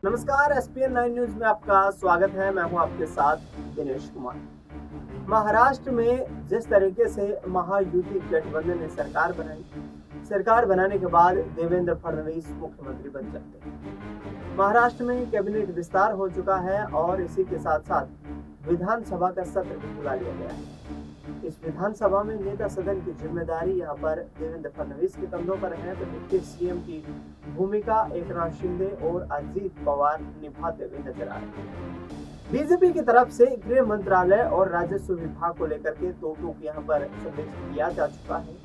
नमस्कार, ESPN 9 news में आपका स्वागत है। मैं हूं आपके साथ दिनेश कुमार। महाराष्ट्र में जिस तरीके से महायुति गठबंधन ने सरकार बनाने के बाद देवेंद्र फडणवीस मुख्यमंत्री बन जाते हैं। महाराष्ट्र में कैबिनेट विस्तार हो चुका है और इसी के साथ साथ विधानसभा का सत्र भी बुला लिया गया है। इस विधानसभा में नेता सदन की जिम्मेदारी यहाँ पर देवेंद्र फडणवीस के कंधों पर है, तो डिप्टी सीएम की भूमिका एकनाथ शिंदे और अजीत पवार निभाते हुए नजर आ रहे हैं। बीजेपी की तरफ से गृह मंत्रालय और राजस्व विभाग को लेकर के दो टूक यहाँ पर संदेश दिया जा चुका है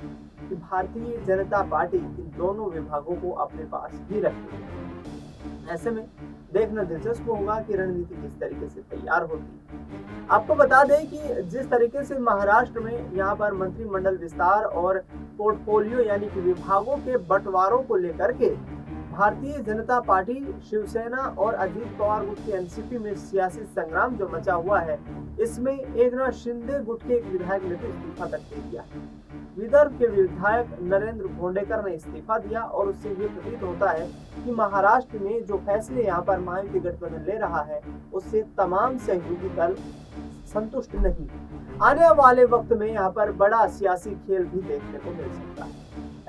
कि भारतीय जनता पार्टी इन दोनों विभागों को अपने पास ही रखेगी। ऐसे में देखना दिलचस्प होगा कि रणनीति किस तरीके से तैयार होती है। आपको बता दें कि जिस तरीके से महाराष्ट्र में यहाँ पर मंत्रिमंडल विस्तार और पोर्टफोलियो यानी कि विभागों के बंटवारों को लेकर के भारतीय जनता पार्टी, शिवसेना और अजीत पवार गुट की एनसीपी में सियासी संग्राम जो मचा हुआ है, इसमें एकनाथ शिंदे गुट के एक विधायक ने तो इस्तीफा तक दे दिया। विदर्भ के विधायक नरेंद्र भोंडेकर ने इस्तीफा दिया और उससे ये प्रतीत होता है कि महाराष्ट्र में जो फैसले यहाँ पर महायुति गठबंधन ले रहा है, उससे तमाम सहयोगी दल संतुष्ट नहीं। आने वाले वक्त में यहाँ पर बड़ा सियासी खेल भी देखने को मिल सकता है।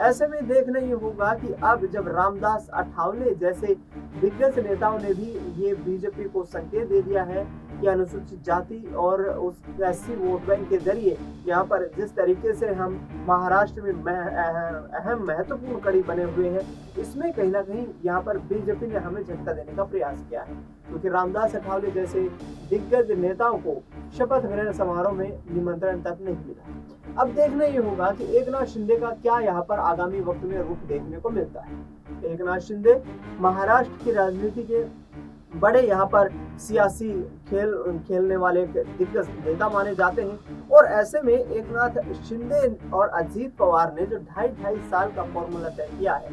ऐसे में देखना ये होगा कि अब जब रामदास अठावले जैसे दिग्गज नेताओं ने भी ये बीजेपी को संकेत दे दिया है कि अनुसूचित जाति और उस एससी वोट बैंक के जरिए यहाँ पर जिस तरीके से हम महाराष्ट्र में अहम महत्वपूर्ण कड़ी बने हुए हैं, इसमें कहीं ना कहीं यहाँ पर बीजेपी ने हमें झटका देने का प्रयास किया है, क्योंकि रामदास अठावले जैसे दिग्गज नेताओं को शपथ ग्रहण समारोह में निमंत्रण तक नहीं मिला। अब देखना ये होगा कि एकनाथ शिंदे का क्या यहाँ पर आगामी वक्त में रुख देखने को मिलता है। एकनाथ शिंदे महाराष्ट्र की राजनीति के बड़े यहाँ पर सियासी खेलने वाले दिग्गज नेता माने जाते हैं और ऐसे में एकनाथ शिंदे और अजीत पवार ने जो 2.5 साल का फॉर्मूला तय किया है,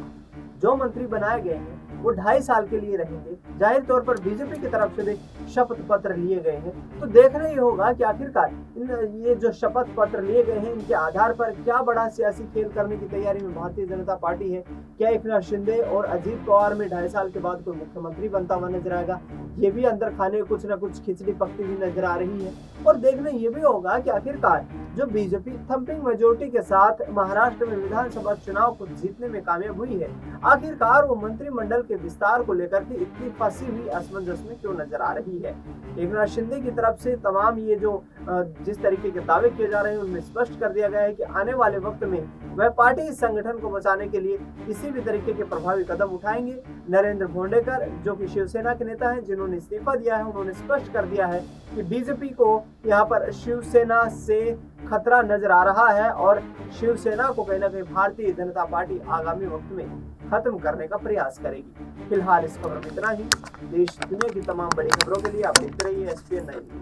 जो मंत्री बनाए गए हैं वो 2.5 साल के लिए रहेंगे। जाहिर तौर पर बीजेपी की तरफ से भी शपथ पत्र लिए गए हैं, तो देखना ये होगा कि आखिरकार ये जो शपथ पत्र लिए गए हैं, इनके आधार पर क्या बड़ा सियासी खेल करने की तैयारी में भारतीय जनता पार्टी है। क्या एकनाथ शिंदे और अजीत पवार में 2.5 साल के बाद कोई मुख्यमंत्री बनता हुआ नजर आएगा, ये भी अंदर खाने कुछ न कुछ खिचड़ी पकती हुई नजर आ रही है। और देखना ये भी होगा कि आखिरकार जो बीजेपी थम्पिंग मेजोरिटी के साथ महाराष्ट्र में विधानसभा चुनाव को जीतने में कामयाब हुई है, आखिरकार वो मंत्रिमंडल के विस्तार को लेकर के इतनी फंसी हुई असमंजस में क्यों नजर आ रही है। एकनाथ शिंदे की तरफ से तमाम ये जो जिस तरीके के दावे किए जा रहे हैं, उनमें स्पष्ट कर दिया गया है कि आने वाले वक्त में वह पार्टी इस संगठन को बचाने के लिए किसी भी तरीके के प्रभावी कदम उठाएंगे। नरेंद्र भोंडेकर जो कि शिवसेना के नेता हैं, जिन्होंने इस्तीफा दिया है, उन्होंने स्पष्ट कर दिया है कि बीजेपी को यहाँ पर शिवसेना से खतरा नजर आ रहा है और शिवसेना को कहीं ना कहीं भारतीय जनता पार्टी आगामी वक्त में खत्म करने का प्रयास करेगी। फिलहाल इस खबर में इतना ही। देश दुनिया की तमाम बड़ी खबरों के लिए आप देखते रहिए एसपीएन 9।